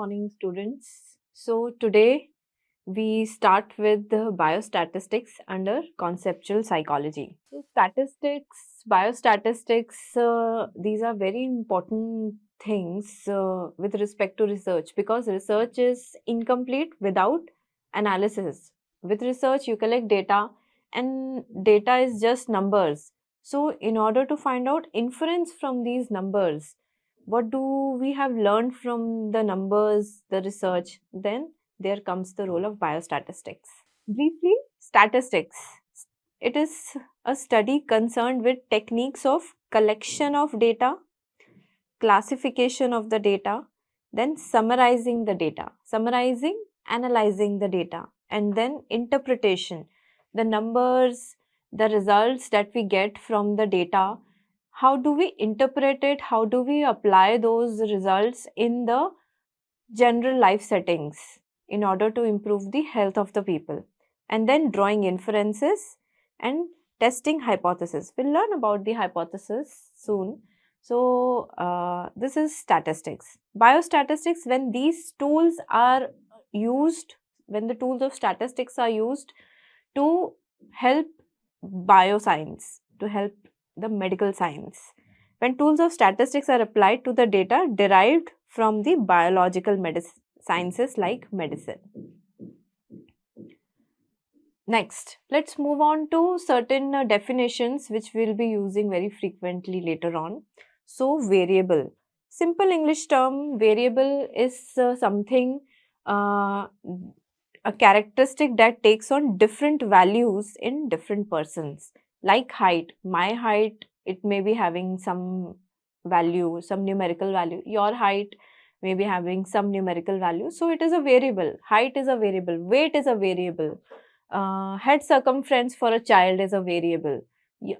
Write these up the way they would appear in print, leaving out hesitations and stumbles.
morning, students. So today we start with the biostatistics under conceptual psychology. So statistics, biostatistics, these are very important things with respect to research, because research is incomplete without analysis. With research, you collect data, and data is just numbers. So in order to find out inference from these numbers, what do we have learned from the numbers, the research, then there comes the role of biostatistics. Briefly, statistics. It is a study concerned with techniques of collection of data, classification of the data, then summarizing the data, analyzing the data, and then interpretation. The numbers, the results that we get from the data, how do we interpret it? How do we apply those results in the general life settings in order to improve the health of the people? And then drawing inferences and testing hypothesis. We'll learn about the hypothesis soon. So this is statistics. Biostatistics, when these tools are used, when the tools of statistics are used to help bioscience, to help the medical science. When tools of statistics are applied to the data derived from the biological sciences like medicine. Next, let's move on to certain definitions which we'll be using very frequently later on. So, variable. Simple English term, variable is something, a characteristic that takes on different values in different persons. Like height, my height, it may be having some value, some numerical value. Your height may be having some numerical value. So, it is a variable. Height is a variable. Weight is a variable. Head circumference for a child is a variable.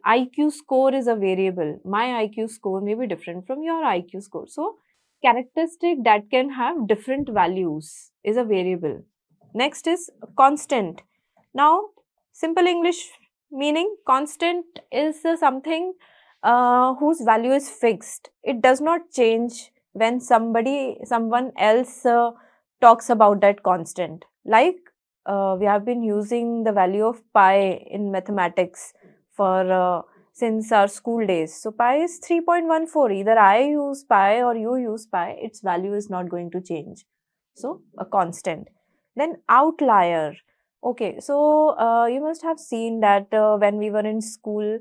IQ score is a variable. My IQ score may be different from your IQ score. So, characteristic that can have different values is a variable. Next is constant. Now, simple English meaning constant is something whose value is fixed. It does not change when someone else talks about that constant. Like we have been using the value of pi in mathematics for since our school days. So pi is 3.14. Either I use pi or you use pi, its value is not going to change. So a constant. Then outlier. Okay, so you must have seen that when we were in school,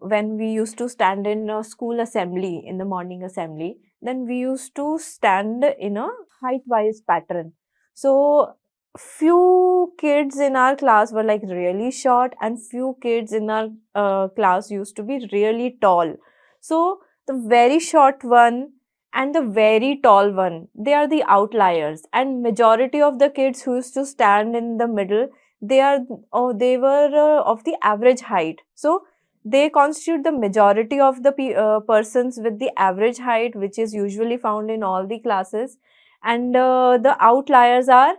when we used to stand in a school assembly, in the morning assembly, then we used to stand in a height-wise pattern. So few kids in our class were like really short, and few kids in our class used to be really tall. So the very short one and the very tall one, they are the outliers, and majority of the kids who used to stand in the middle, they were of the average height. So they constitute the majority of the persons with the average height, which is usually found in all the classes, and the outliers are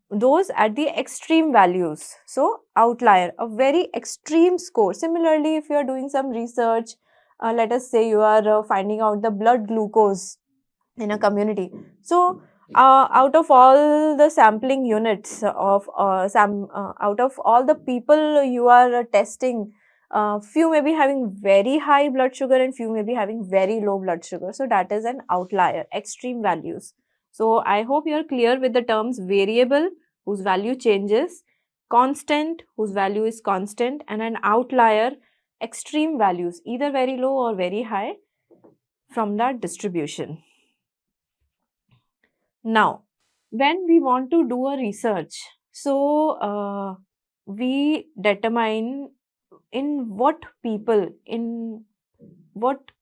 those at the extreme values. So outlier, a very extreme score. Similarly, if you are doing some research, let us say you are finding out the blood glucose in a community. So out of all the sampling units of out of all the people you are testing, few may be having very high blood sugar and few may be having very low blood sugar. So that is an outlier, extreme values. So I hope you are clear with the terms variable, whose value changes, constant, whose value is constant, and an outlier, extreme values, either very low or very high from that distribution. Now, when we want to do a research, so we determine in what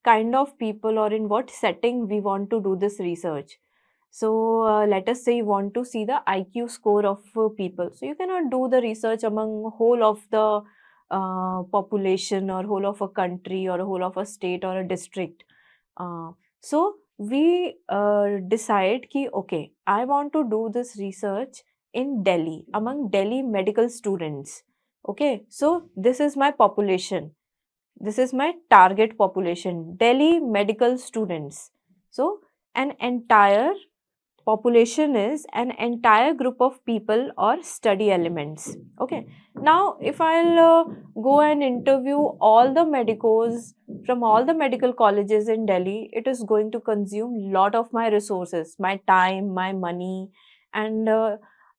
kind of people, or in what setting we want to do this research. So let us say you want to see the IQ score of people. So you cannot do the research among whole of the population, or whole of a country, or whole of a state or a district. So we decide ki okay, I want to do this research in Delhi, among Delhi medical students. Okay, so this is my population. This is my target population, Delhi medical students. So an entire population is an entire group of people or study elements. Okay. Now, if I'll go and interview all the medicos from all the medical colleges in Delhi, it is going to consume lot of my resources, my time, my money, and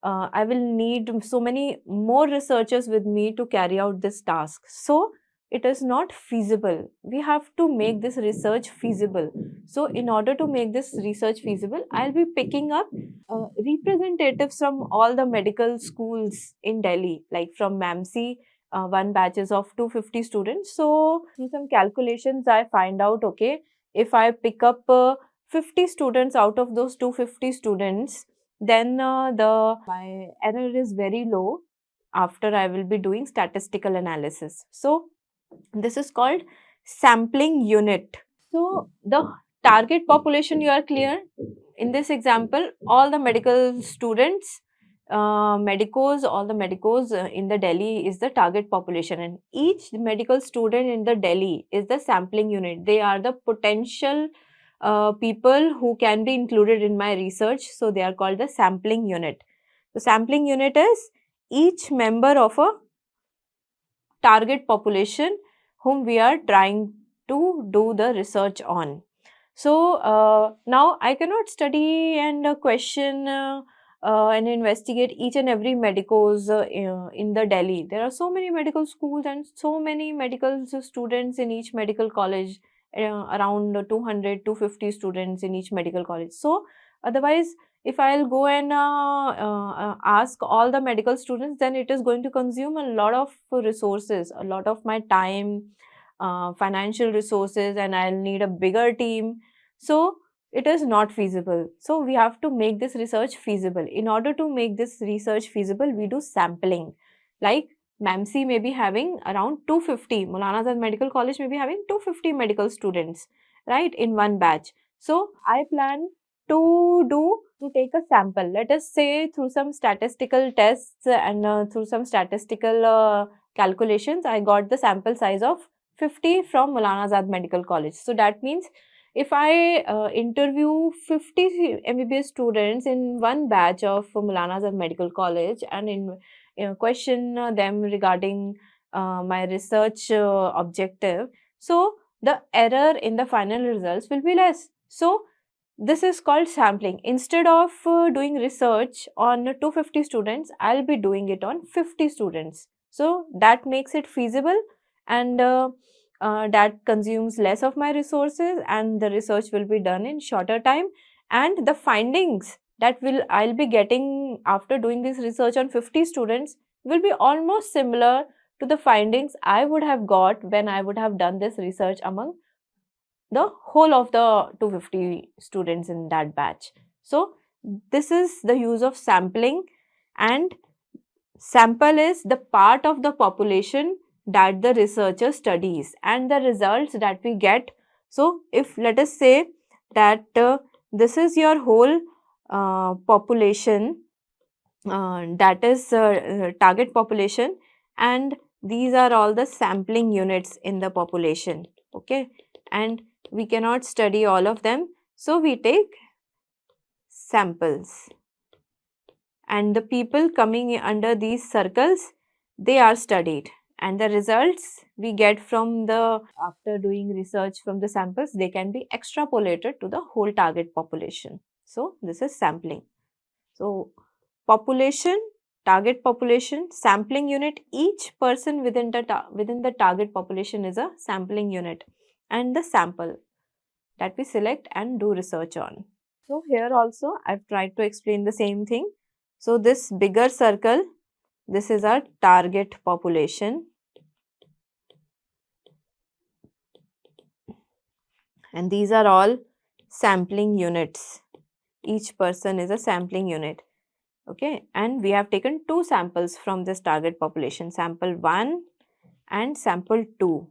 I will need so many more researchers with me to carry out this task. So, it is not feasible. We have to make this research feasible. So, in order to make this research feasible, I'll be picking up representatives from all the medical schools in Delhi, like from MAMC, one batches of 250 students. So, through some calculations, I find out, okay, if I pick up 50 students out of those 250 students, then my error is very low after I will be doing statistical analysis. So, this is called sampling unit. So, the target population, you are clear? In this example, all the medical students, all the medicos in the Delhi is the target population, and each medical student in the Delhi is the sampling unit. They are the potential people who can be included in my research. So, they are called the sampling unit. The sampling unit is each member of a target population whom we are trying to do the research on. So, now I cannot study and question and investigate each and every medicos in the Delhi. There are so many medical schools and so many medical students in each medical college, around 200, 250 students in each medical college. So, otherwise, if I'll go and ask all the medical students, then it is going to consume a lot of resources, a lot of my time, financial resources, and I'll need a bigger team. So, it is not feasible. So, we have to make this research feasible. In order to make this research feasible, we do sampling. Like MAMC may be having around 250, Maulana Azad Medical College may be having 250 medical students, right, in one batch. So, I plan to take a sample. Let us say through some statistical tests and through some statistical calculations, I got the sample size of 50 from Maulana Azad Medical College. So that means if I interview 50 MBBS students in one batch of Maulana Azad Medical College and question them regarding my research objective, so the error in the final results will be less. So this is called sampling. Instead of doing research on 250 students, I'll be doing it on 50 students. So that makes it feasible, and that consumes less of my resources, and the research will be done in shorter time, and the findings that I'll be getting after doing this research on 50 students will be almost similar to the findings I would have got when I would have done this research among the whole of the 250 students in that batch. So, this is the use of sampling, and sample is the part of the population that the researcher studies and the results that we get. So, if let us say that this is your whole population, that is target population, and these are all the sampling units in the population, okay, and we cannot study all of them, so we take samples, and the people coming under these circles, they are studied, and the results we get from the after doing research from the samples, they can be extrapolated to the whole target population. So this is sampling. So population, target population, sampling unit, each person within the target population is a sampling unit, and the sample that we select and do research on. So here also I've tried to explain the same thing. So this bigger circle, this is our target population, and these are all sampling units. Each person is a sampling unit. Okay, and we have taken two samples from this target population, sample 1 and sample 2.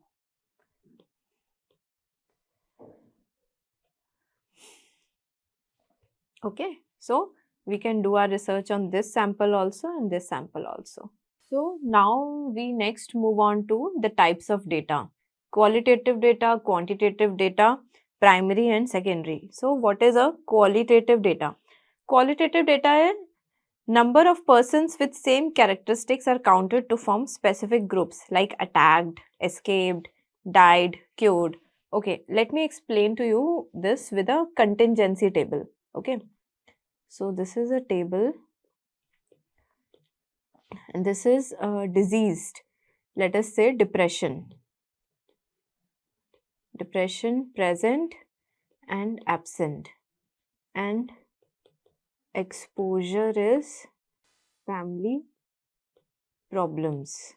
Okay, so we can do our research on this sample also and this sample also. So now we next move on to the types of data: qualitative data, quantitative data. primary and secondary. So what is a qualitative data? Qualitative data is number of persons with same characteristics are counted to form specific groups like attacked, escaped, died, cured. Okay, let me explain to you this with a contingency table. Okay, so this is a table and this is diseased. Let us say depression. Depression present and absent, and exposure is family problems.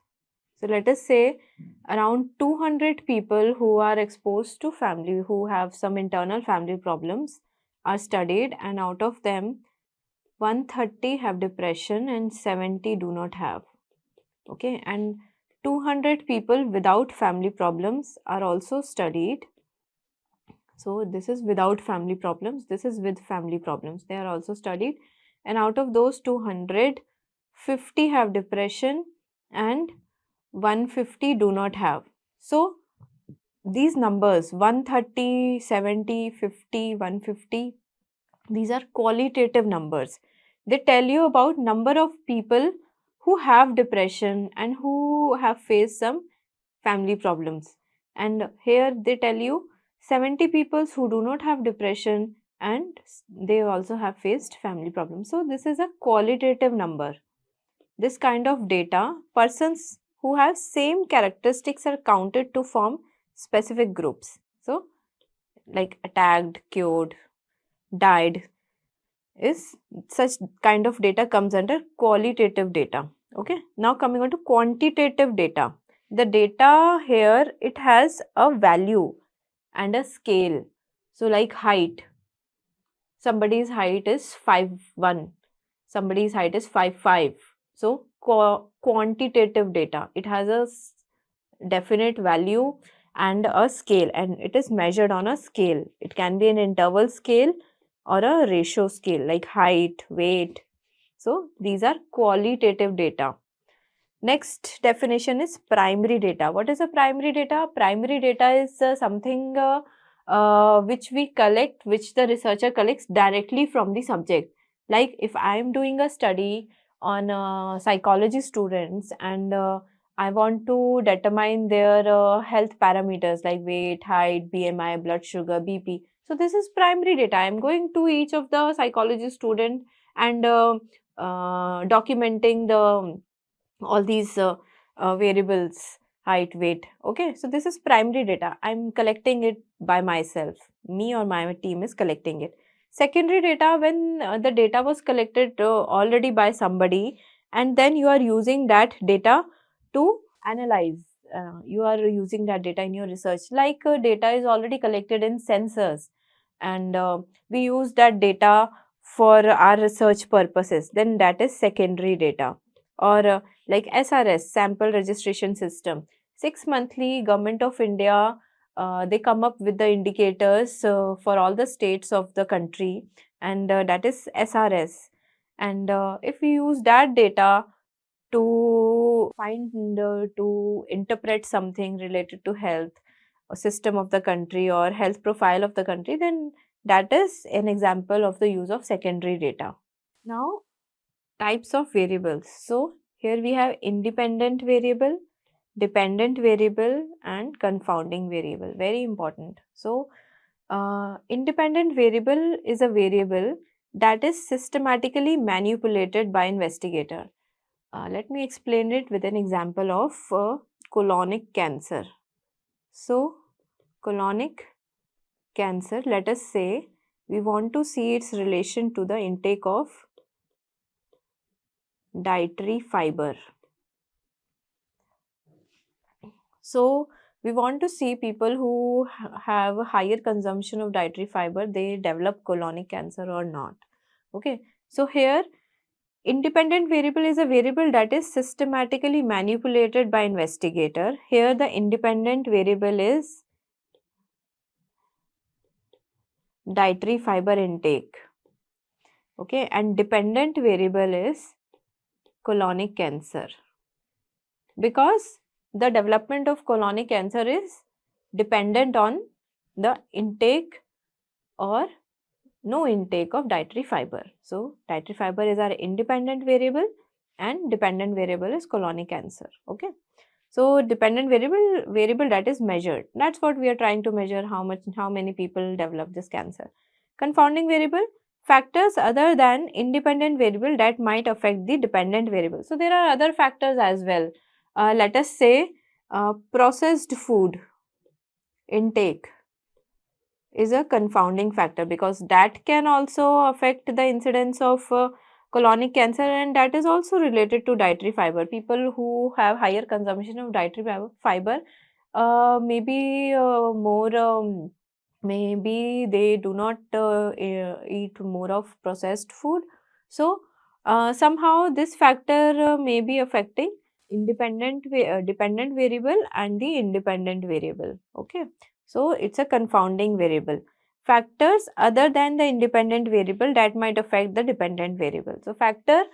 So let us say around 200 people who are exposed to family, who have some internal family problems, are studied, and out of them 130 have depression and 70 do not have. Okay, and 200 people without family problems are also studied. So this is without family problems, this is with family problems. They are also studied, and out of those 200, 50 have depression and 150 do not have. So these numbers 130, 70, 50, 150, these are qualitative numbers. They tell you about number of people who have depression and who have faced some family problems. And here they tell you 70 people who do not have depression and they also have faced family problems. So this is a qualitative number. This kind of data, persons who have same characteristics are counted to form specific groups. So like attacked, cured, died, is such kind of data comes under qualitative data. Okay, now coming on to quantitative data. The data here, it has a value and a scale. So like height, somebody's height is 5'1", somebody's height is 5'5". So quantitative data, it has a definite value and a scale, and it is measured on a scale. It can be an interval scale or a ratio scale like height, weight. So these are qualitative data. Next definition is primary data. What is a primary data? Primary data is something which we collect, which the researcher collects directly from the subject. Like if I am doing a study on psychology students and I want to determine their health parameters like weight, height, BMI, blood sugar, BP. So this is primary data. I am going to each of the psychology student and documenting the all these variables, height, weight. Okay, so this is primary data. I'm collecting it by myself. Me or my team is collecting it. Secondary data, when the data was collected already by somebody, and then you are using that data to analyze. You are using that data in your research. Like data is already collected in sensors, and we use that data for our research purposes. Then that is secondary data. Or like SRS, sample registration system. 6 monthly Government of India, they come up with the indicators for all the states of the country, and that is SRS. And if we use that data to find, to interpret something related to health or system of the country or health profile of the country, then that is an example of the use of secondary data. Now, types of variables. So here we have independent variable, dependent variable and confounding variable. Very important. So independent variable is a variable that is systematically manipulated by investigator. Let me explain it with an example of colonic cancer. So colonic cancer, let us say we want to see its relation to the intake of dietary fiber. So we want to see people who have a higher consumption of dietary fiber, they develop colonic cancer or not. Okay, so here independent variable is a variable that is systematically manipulated by investigator. Here the independent variable is dietary fiber intake. Okay, and dependent variable is colonic cancer, because the development of colonic cancer is dependent on the intake or no intake of dietary fiber. So dietary fiber is our independent variable and dependent variable is colonic cancer. Okay. So dependent variable that is measured. That's what we are trying to measure, how many people develop this cancer. Confounding variable, factors other than independent variable that might affect the dependent variable. So there are other factors as well. Let us say processed food intake is a confounding factor because that can also affect the incidence of colonic cancer, and that is also related to dietary fiber. People who have higher consumption of dietary fiber maybe more maybe they do not eat more of processed food. So somehow this factor may be affecting dependent variable and the independent variable. Okay, so it's a confounding variable. Factors other than the independent variable that might affect the dependent variable. So factor,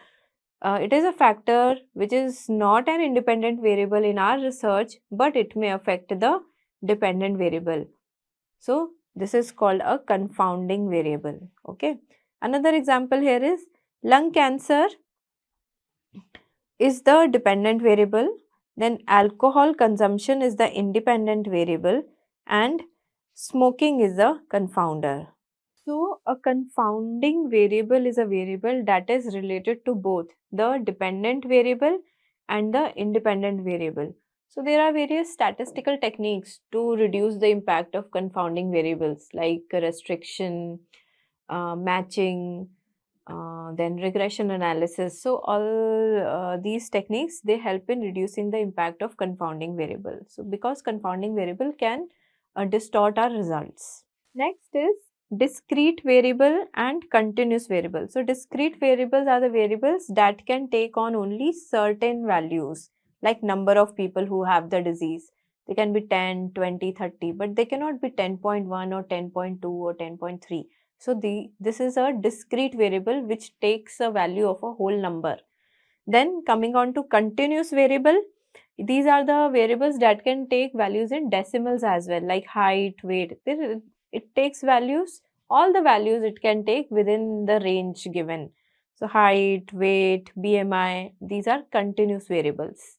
it is a factor which is not an independent variable in our research, but it may affect the dependent variable. So this is called a confounding variable. Okay. Another example here is lung cancer is the dependent variable, then alcohol consumption is the independent variable, and smoking is the confounder. So a confounding variable is a variable that is related to both the dependent variable and the independent variable. So there are various statistical techniques to reduce the impact of confounding variables like restriction, matching, then regression analysis. So all these techniques, they help in reducing the impact of confounding variable. So because confounding variable can distort our results. Next is discrete variable and continuous variable. So discrete variables are the variables that can take on only certain values, like number of people who have the disease. They can be 10, 20, 30, but they cannot be 10.1 or 10.2 or 10.3. So this is a discrete variable which takes a value of a whole number. Then coming on to continuous variable, these are the variables that can take values in decimals as well, like height, weight. It takes values, all the values it can take within the range given. So height, weight, BMI, these are continuous variables.